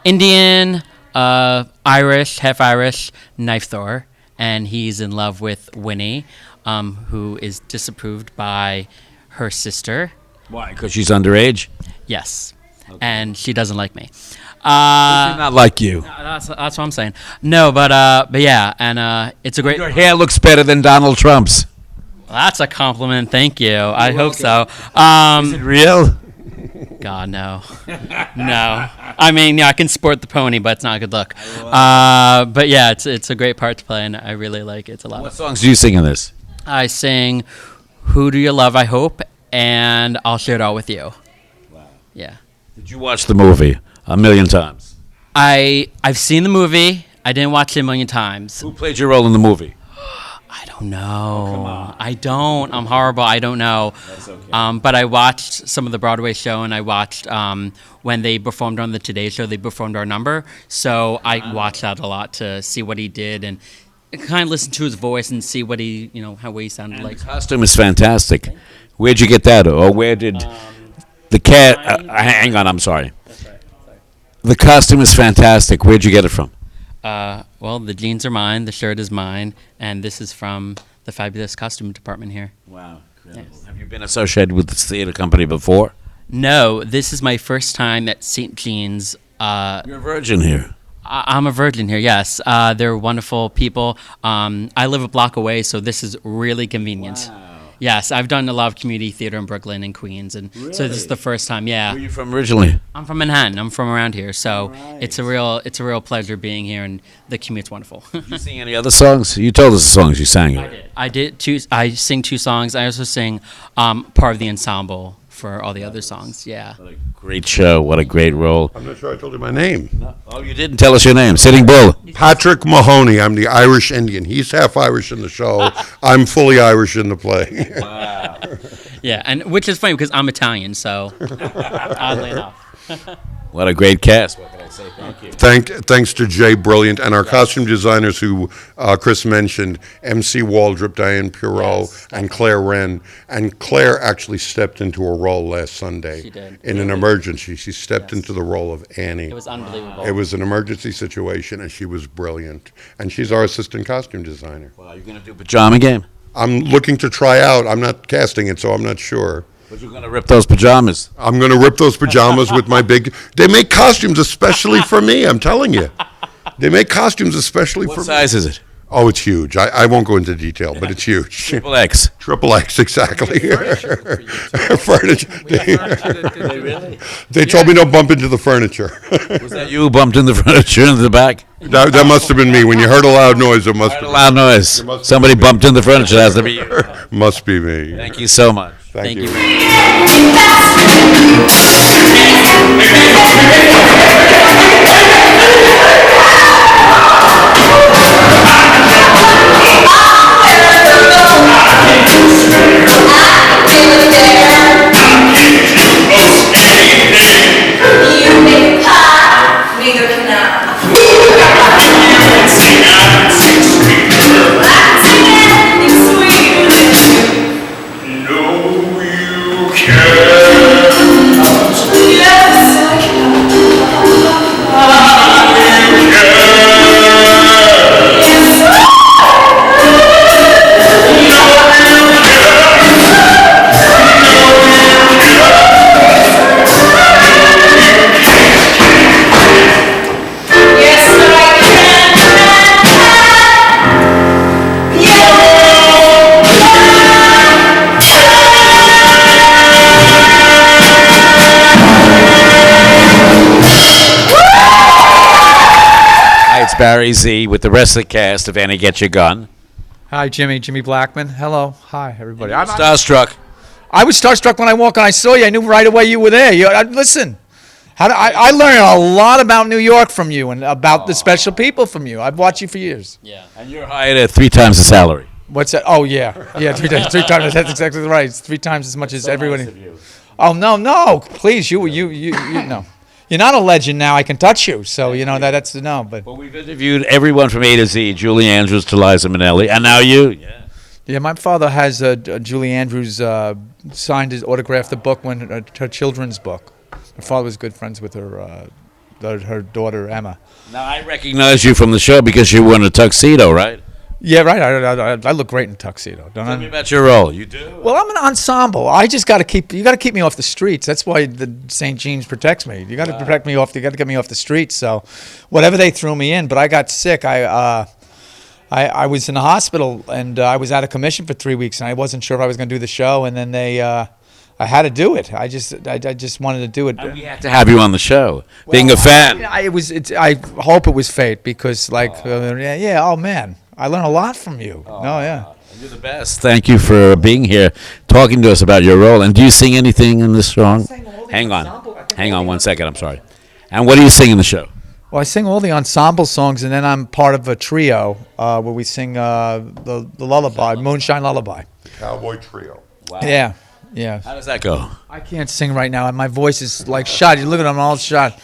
Speaker 14: Indian, Irish, half Irish knife thrower, and he's in love with Winnie, who is disapproved by her sister.
Speaker 1: Why? Because she's underage?
Speaker 14: Yes, and she doesn't like me.
Speaker 1: Not like you.
Speaker 14: That's what I'm saying. No, but yeah, and it's a great.
Speaker 1: Your hair looks better than Donald Trump's.
Speaker 14: Well, that's a compliment. Thank you. I hope so.
Speaker 1: Is it real?
Speaker 14: God, no. No. I mean, yeah, I can sport the pony, but it's not a good look. But yeah, it's a great part to play, and I really like it. It's a lot.
Speaker 1: What songs do you sing in this?
Speaker 14: I sing Who Do You Love, I Hope, and I'll Share It All With You.
Speaker 1: Wow.
Speaker 14: Yeah.
Speaker 1: Did you watch the movie a million times?
Speaker 14: I've seen the movie. I didn't watch it a million times.
Speaker 1: Who played your role in the movie?
Speaker 14: I don't know. I don't. I'm horrible. I don't know.
Speaker 1: That's okay.
Speaker 14: But I watched some of the Broadway show, and I watched when they performed on the Today Show. They performed our number, so I watched that a lot to see what he did and kind of listen to his voice and see what he, how he sounded like.
Speaker 1: The costume is fantastic. Where'd you get that, or where did the cat? Hang on, I'm sorry.
Speaker 14: That's right. Sorry.
Speaker 1: The costume is fantastic. Where'd you get it from?
Speaker 14: Well, the jeans are mine, the shirt is mine, and this is from the fabulous costume department here.
Speaker 1: Wow, incredible. Yes. Have you been associated with this theater company before?
Speaker 14: No, this is my first time at St. Jean's.
Speaker 1: You're a virgin here.
Speaker 14: I'm a virgin here, yes. They're wonderful people. I live a block away, so this is really convenient.
Speaker 1: Wow.
Speaker 14: Yes, I've done a lot of community theater in Brooklyn and Queens, and so this is the first time. Yeah.
Speaker 1: Where are you from originally?
Speaker 14: I'm from Manhattan. I'm from around here, so it's a real pleasure being here, and the commute's wonderful.
Speaker 1: Did you sing any other songs? You told us the songs you sang.
Speaker 14: I did. I sing 2 songs. I also sing part of the ensemble for all the other songs. Yeah.
Speaker 1: What a great show. What a great role.
Speaker 13: I'm not sure I told you my name.
Speaker 1: No. Oh, you didn't tell us your name. Sitting Bull.
Speaker 13: Patrick Mahoney. I'm the Irish Indian. He's half Irish in the show. I'm fully Irish in the play.
Speaker 1: Wow.
Speaker 14: Yeah, and which is funny because I'm Italian, so oddly enough.
Speaker 1: What a great cast. What can I say? Thank you.
Speaker 13: Thanks to Jay Brilliant and our costume designers who Chris mentioned, MC Waldrop, Diane Perot, and Claire Wren. And Claire actually stepped into a role last Sunday.
Speaker 14: She did.
Speaker 13: In an emergency. She stepped into the role of Annie.
Speaker 14: It was unbelievable.
Speaker 13: It was an emergency situation, and she was brilliant. And she's our assistant costume designer.
Speaker 1: Well, you're going to do pajama game?
Speaker 13: I'm looking to try out. I'm not casting it, so I'm not sure.
Speaker 1: But you're going to rip those pajamas.
Speaker 13: I'm going to rip those pajamas with my big... They make costumes especially for me, I'm telling you. They make costumes especially for me.
Speaker 1: What size is it?
Speaker 13: Oh, it's huge. I won't go into detail, but it's huge.
Speaker 1: Triple X.
Speaker 13: Triple X, exactly. Furniture. They told me don't bump into the furniture.
Speaker 1: Was that you who bumped in the furniture in the back?
Speaker 13: That must have been me. When you heard a loud noise, it must have been.
Speaker 1: Loud noise. Somebody bumped in the furniture. That has to be you.
Speaker 13: Must be me.
Speaker 1: Thank you so much.
Speaker 13: Thank you.
Speaker 1: Barry Z with the rest of the cast of Annie Get Your Gun.
Speaker 11: Hi, Jimmy Blackman. Hello. Hi, everybody. I'm
Speaker 1: starstruck.
Speaker 11: I was starstruck when I walked and I saw you. I knew right away you were there. Listen, I learned a lot about New York from you and about the special people from you. I've watched you for years.
Speaker 1: Yeah. And you're hired at 3 times the salary.
Speaker 11: What's that? Oh, yeah. Yeah, three times. That's exactly right. It's 3 times as much as everybody.
Speaker 1: Nice
Speaker 11: oh, no. Please, you no. You're not a legend now. I can touch you, so you know that's no. But
Speaker 1: we've interviewed everyone from A to Z, Julie Andrews to Liza Minnelli, and now you.
Speaker 11: Yeah. My father has Julie Andrews signed his autographed the book when her children's book. My father was good friends with her daughter Emma.
Speaker 1: Now I recognize you from the show because you wore a tuxedo, right?
Speaker 11: Yeah, right. I look great in a tuxedo. Don't I?
Speaker 1: Tell me about your role. You do?
Speaker 11: Well, I'm an ensemble. I just got to keep. You got to keep me off the streets. That's why the St. Jean's protects me. You got to protect me off. You got to get me off the streets. So, whatever they threw me in. But I got sick. I was in the hospital and I was out of commission for 3 weeks and I wasn't sure if I was going to do the show. And then I had to do it. I just wanted to do it.
Speaker 1: And we had to have you on the show. Well, being a fan.
Speaker 11: I hope it was fate because oh man. I learned a lot from you.
Speaker 1: You're the best. Thank you for being here, talking to us about your role. And do you sing anything in this song? Hang on 1 second. I'm sorry. And what do you sing in the show?
Speaker 11: Well, I sing all the ensemble songs, and then I'm part of a trio where we sing the lullaby, Moonshine Lullaby.
Speaker 13: The Cowboy Trio.
Speaker 1: Wow.
Speaker 11: Yeah.
Speaker 1: How does that go?
Speaker 11: I can't sing right now. My voice is like shot. You look at it, I'm all shot.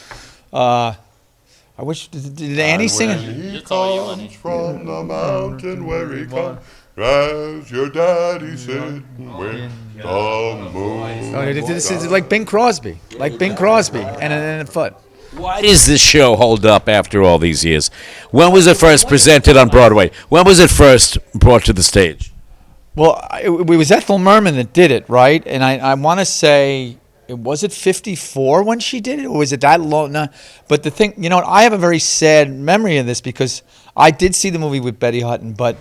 Speaker 11: I wish, did Annie sing it?
Speaker 13: He comes from the mountain where he comes, as your daddy said, with the moon.
Speaker 11: This is like Bing Crosby, and a foot.
Speaker 1: Why does this show hold up after all these years? When was it first presented on Broadway? When was it first brought to the stage?
Speaker 11: Well, it was Ethel Merman that did it, right? And I want to say... Was it 54 when she did it, or was it that long? No. But the thing, you know, I have a very sad memory of this because I did see the movie with Betty Hutton, but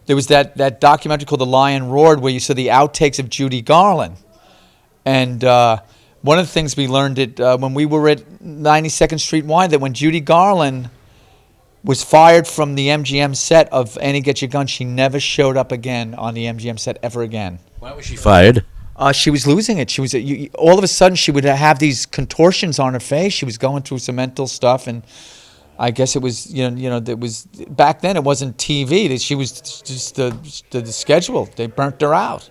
Speaker 11: there was that documentary called The Lion Roared where you saw the outtakes of Judy Garland. And one of the things we learned when we were at 92nd Street Wine, that when Judy Garland was fired from the MGM set of Annie Get Your Gun, she never showed up again on the MGM set ever again.
Speaker 1: Why was she fired?
Speaker 11: She was losing it. She was all of a sudden she would have these contortions on her face. She was going through some mental stuff, and I guess it was it was back then. It wasn't TV. She was just the schedule. They burnt her out.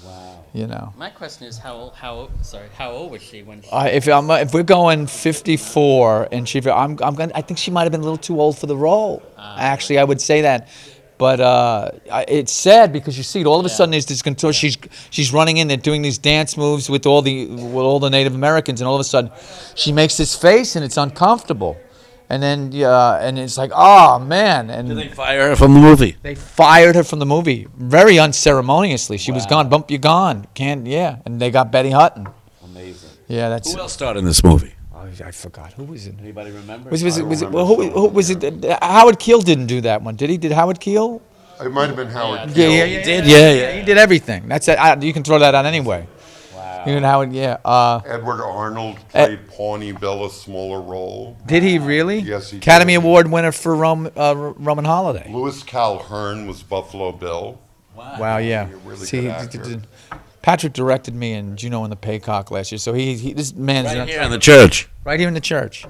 Speaker 1: Wow.
Speaker 11: You know.
Speaker 14: My question is how old was she when?
Speaker 11: If we're going 54 and I think she might have been a little too old for the role. Actually, I would say that. But it's sad because you see it all of a sudden. There's this contour. She's running in. They're doing these dance moves with all the Native Americans, and all of a sudden, she makes this face, and it's uncomfortable. And then and it's like, oh man! And
Speaker 1: did they fire her from the movie?
Speaker 11: They fired her from the movie very unceremoniously. She was gone. Bump, you're gone. Can't. Yeah. And they got Betty Hutton.
Speaker 1: Amazing.
Speaker 11: Yeah, that's.
Speaker 1: Who else starred in this movie?
Speaker 11: I forgot. Who was it?
Speaker 1: Anybody remember?
Speaker 11: Was it? Well, who was it? Howard Keel didn't do that one, did he? Did Howard Keel?
Speaker 13: It might have been Howard.
Speaker 11: Yeah,
Speaker 1: he did. Yeah.
Speaker 11: He did everything. That's it. You can throw that out anyway.
Speaker 1: Wow.
Speaker 11: You know Howard? Yeah.
Speaker 13: Edward Arnold played Pawnee Bill, a smaller role.
Speaker 11: Did he really?
Speaker 13: Yes, he
Speaker 11: Academy
Speaker 13: did.
Speaker 11: Award winner for Roman Holiday.
Speaker 13: Louis Calhern was Buffalo Bill.
Speaker 11: Wow. Yeah.
Speaker 13: Really
Speaker 11: See,
Speaker 13: good actor.
Speaker 11: Patrick directed me in Juno and the Paycock last year, so this man's
Speaker 1: Right here in the church.
Speaker 11: Right here in the church.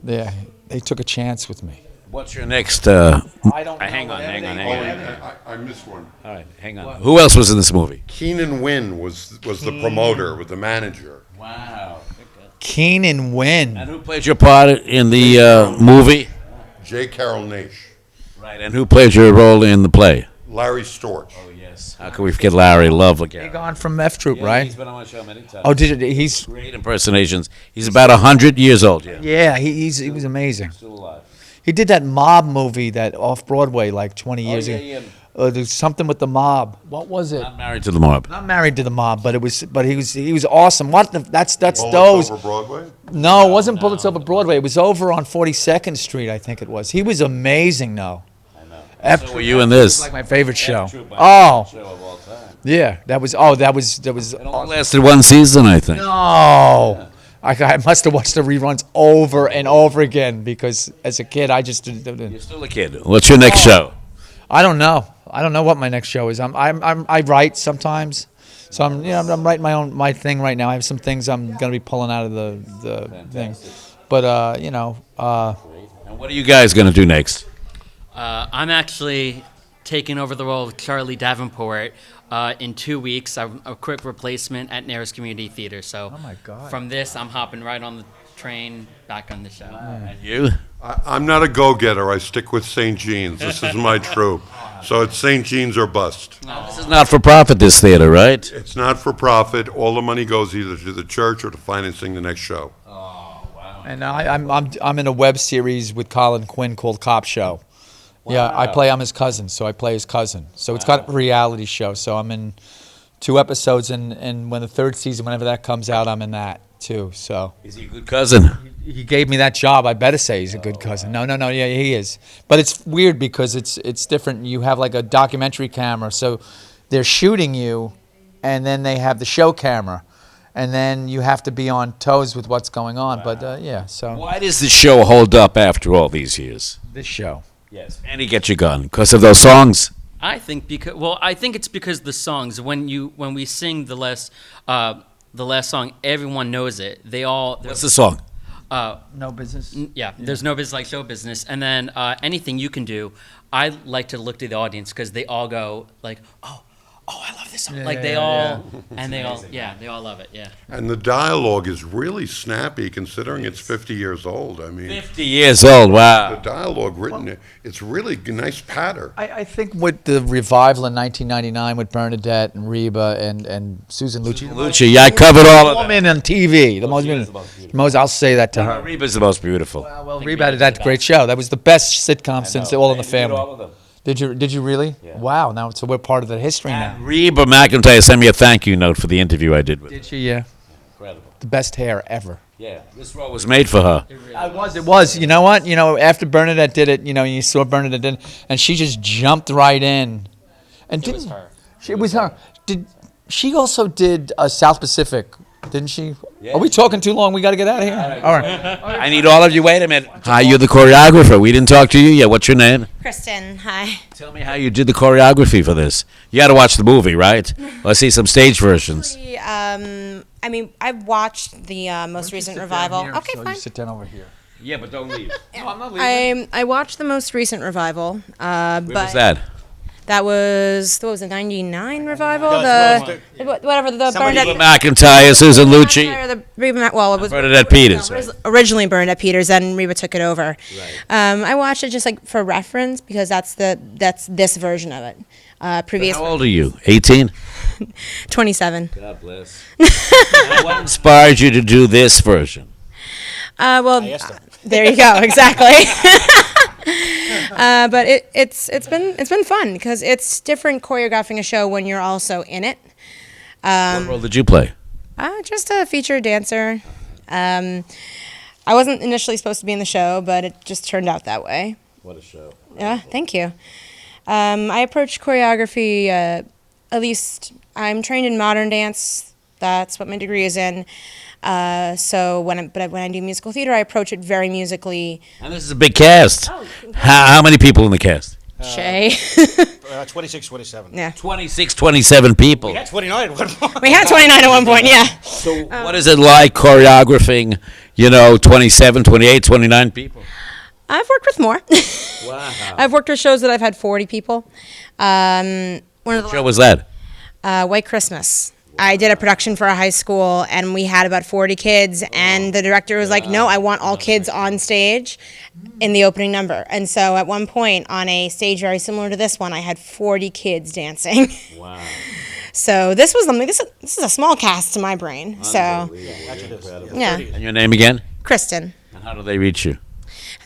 Speaker 11: Yeah, they took a chance with me.
Speaker 1: What's your next?
Speaker 11: I don't know.
Speaker 1: Hang on.
Speaker 13: I missed one.
Speaker 1: All right, hang on. Who else was in this movie?
Speaker 13: Keenan Wynn was the promoter, with the manager.
Speaker 1: Wow.
Speaker 11: Keenan Wynn.
Speaker 1: And who played your part in the movie?
Speaker 13: J. Carroll Naish.
Speaker 1: Right. And who played your role in the play?
Speaker 13: Larry Storch.
Speaker 1: Oh yes. How can we forget Larry? Love again.
Speaker 11: Big on from F Troop, right?
Speaker 1: He's been on my show many times.
Speaker 11: Oh, he's
Speaker 1: great impersonations. He's about 100 years old. Yeah.
Speaker 11: Yeah, he was amazing.
Speaker 1: Still alive.
Speaker 11: He did that mob movie that off Broadway like 20 years ago.
Speaker 1: Yeah.
Speaker 11: There's something with the mob. What was it?
Speaker 1: Not Married to the Mob.
Speaker 11: Not Married to the Mob, but he was awesome. That's
Speaker 13: Bullets
Speaker 11: those.
Speaker 13: Over Broadway?
Speaker 11: No, it wasn't Bullets Over Broadway. It was over on 42nd Street, I think it was. He was amazing though.
Speaker 1: I know. So were you in this?
Speaker 11: Like my favorite show.
Speaker 1: F-Troop, my
Speaker 11: Oh.
Speaker 1: favorite show of all time.
Speaker 11: Yeah, that was. It
Speaker 1: only lasted one season, I think.
Speaker 11: No. I must have watched the reruns over and over again because as a kid I just didn't.
Speaker 1: You're still a kid. What's your next show?
Speaker 11: I don't know. I don't know what my next show is. I write sometimes, so I'm writing my thing right now. I have some things I'm gonna be pulling out of the thing, but
Speaker 1: And what are you guys gonna do next?
Speaker 14: I'm actually taking over the role of Charlie Davenport in 2 weeks. I'm a quick replacement at Nares Community Theater. So
Speaker 11: oh my God.
Speaker 14: From this, I'm hopping right on the train back on the show.
Speaker 1: And you?
Speaker 13: I'm not a go-getter. I stick with St. Jean's. This is my troupe. So it's St. Jean's or bust.
Speaker 1: This is not for profit, this theater, right?
Speaker 13: It's not for profit. All the money goes either to the church or to financing the next show.
Speaker 1: Oh, wow.
Speaker 11: And I'm in a web series with Colin Quinn called Cop Show.
Speaker 1: Wow.
Speaker 11: Yeah, I'm his cousin, so I play his cousin. So it's got a reality show. So I'm in 2 episodes, and when the 3rd season, whenever that comes out, I'm in that too. So
Speaker 1: is he a good cousin?
Speaker 11: He gave me that job. I better say he's a good cousin. No, yeah, he is. But it's weird because it's different. You have like a documentary camera, so they're shooting you, and then they have the show camera, and then you have to be on toes with what's going on. Wow. But yeah, so
Speaker 1: why does the show hold up after all these years?
Speaker 11: This show.
Speaker 1: Yes. And he gets you gun because of those songs.
Speaker 14: I think it's because the songs when we sing the last song, everyone knows it.
Speaker 1: What's the song?
Speaker 11: No Business.
Speaker 14: Yeah, there's no business like show business, and then anything you can do. I like to look to the audience because they all go like, oh, I love this song. They all love it. Yeah.
Speaker 13: And the dialogue is really snappy considering it's 50 years old. I mean,
Speaker 1: 50 years old. Wow.
Speaker 13: The dialogue written, it's really a nice patter.
Speaker 11: I think with the revival in 1999 with Bernadette and Reba and Susan Lucci.
Speaker 1: Lucci, yeah, I covered all of them.
Speaker 11: Woman on TV. The most. I'll say that to her.
Speaker 1: Reba's the most beautiful.
Speaker 11: Well, Reba did that great show. That was the best sitcom since All in the Family.
Speaker 1: All of them.
Speaker 11: Did you really?
Speaker 1: Yeah.
Speaker 11: Wow! Now so we're part of the history now.
Speaker 1: Reba McEntire sent me a thank you note for the interview I did with her.
Speaker 11: Did she? Yeah.
Speaker 1: Incredible.
Speaker 11: The best hair ever.
Speaker 1: Yeah. This role was made for her.
Speaker 11: It was. You know what? After Bernadette did it, you saw Bernadette did it, and she just jumped right in. And
Speaker 14: it was her.
Speaker 11: It was her. She also did South Pacific, didn't she?
Speaker 1: Yeah.
Speaker 11: Are we talking too long? We got to get out of here. All right.
Speaker 1: I need all of you. Wait a minute. Hi, you're the choreographer. We didn't talk to you yet. What's your name?
Speaker 15: Kristen, hi.
Speaker 1: Tell me how you did the choreography for this. You got to watch the movie, right? Let's see some stage versions.
Speaker 15: I've watched the most recent revival. Okay, fine.
Speaker 11: You sit down over here.
Speaker 1: Yeah, but don't leave. No, I'm not leaving.
Speaker 15: I watched the most recent revival.
Speaker 1: Where was that?
Speaker 15: That was, what was it, 99 revival? Whatever, the
Speaker 1: Reba
Speaker 15: Bernadette.
Speaker 1: McIntyre, Susan Lucci.
Speaker 15: Well, it was
Speaker 1: Bernadette Peters.
Speaker 15: It was originally Bernadette Peters, then Reba took it over. I watched it just like for reference because that's this version of it. Previous.
Speaker 1: How old are you? 18?
Speaker 15: 27.
Speaker 1: God bless. What inspired you to do this version?
Speaker 15: Well, there you go. Exactly. But it's been fun because it's different choreographing a show when you're also in it.
Speaker 1: What role did you play?
Speaker 15: Just a featured dancer. I wasn't initially supposed to be in the show, but it just turned out that way.
Speaker 1: What a show.
Speaker 15: Yeah, thank you. I approached choreography, at least I'm trained in modern dance. That's what my degree is in. So when I do musical theater, I approach it very musically.
Speaker 1: And this is a big cast. How many people in the cast?
Speaker 15: Shay.
Speaker 6: 26, 27.
Speaker 15: Yeah.
Speaker 1: 26, 27 people.
Speaker 6: We had 29 at one point.
Speaker 15: We had 29 at one point, yeah.
Speaker 1: So what is it like choreographing, 27, 28, 29 people?
Speaker 15: I've worked with more.
Speaker 1: Wow.
Speaker 15: I've worked with shows that I've had 40 people. One of the
Speaker 1: What show was that?
Speaker 15: White Christmas. I did a production for a high school, and we had about 40 kids, and the director was like, no, I want all kids on stage in the opening number. And so at one point, on a stage very similar to this one, I had 40 kids dancing.
Speaker 1: Wow.
Speaker 15: So this was something, this is a small cast to my brain. So, yeah.
Speaker 1: And your name again?
Speaker 15: Kristen.
Speaker 1: And how do they reach you?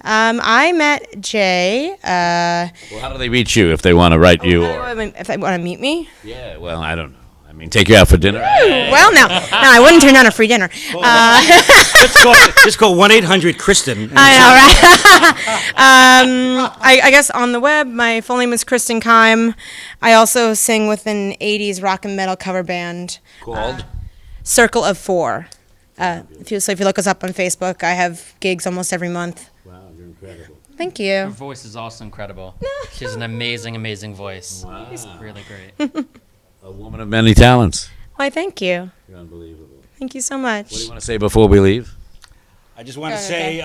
Speaker 15: I met Jay.
Speaker 1: Well, how do they reach you if they want to write you? Or
Speaker 15: If they want to meet me?
Speaker 1: yeah, well, I don't know. I mean, take you out for dinner.
Speaker 15: Well, no, I wouldn't turn down a free dinner.
Speaker 6: Just call 1-800-KRISTEN.
Speaker 15: I know, right? I guess on the web, my full name is Kristen Keim. I also sing with an 80s rock and metal cover band.
Speaker 1: Called?
Speaker 15: Circle of Four. If you look us up on Facebook, I have gigs almost every month.
Speaker 1: Wow, you're incredible.
Speaker 15: Thank
Speaker 14: Her
Speaker 15: you.
Speaker 14: voice is also incredible. She has an amazing, amazing voice.
Speaker 1: Wow.
Speaker 14: It's really great.
Speaker 1: A woman of many talents.
Speaker 15: Why, thank you.
Speaker 1: You're unbelievable.
Speaker 15: Thank you so much.
Speaker 1: What do you want to say before we leave?
Speaker 6: I just want to say,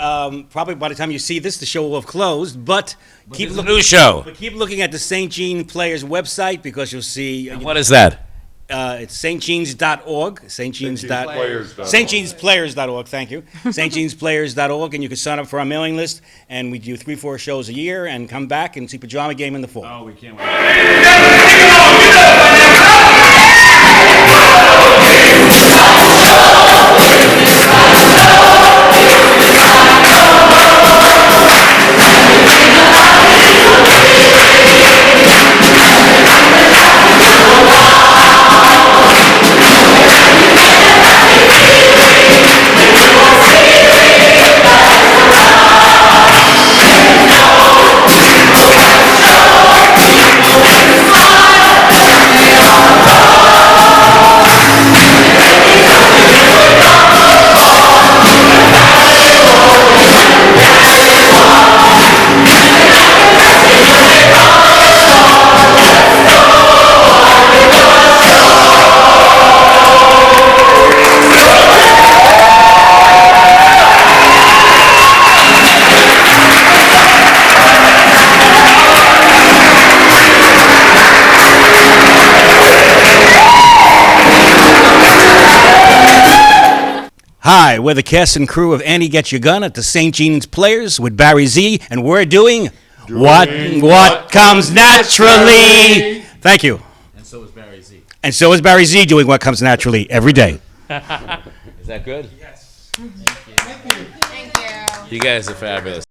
Speaker 6: probably by the time you see this, the show will have closed. But keep
Speaker 1: looking. New show.
Speaker 6: But keep looking at the St. Jean Players website because you'll see.
Speaker 1: What is that?
Speaker 6: It's stjeans.org. stjeansplayers.org. Thank you. stjeansplayers.org, and you can sign up for our mailing list. And we do 3-4 shows a year, and come back and see Pajama Game in the fall.
Speaker 1: Oh, we can't wait.
Speaker 6: Hi, we're the cast and crew of Annie Get Your Gun at the St. Jean's Players with Barry Z, and we're doing what comes naturally. Thank you.
Speaker 1: And so is Barry Z.
Speaker 6: And so is Barry Z doing what comes naturally every day.
Speaker 1: Is that good? Yes. Thank you. You guys are fabulous.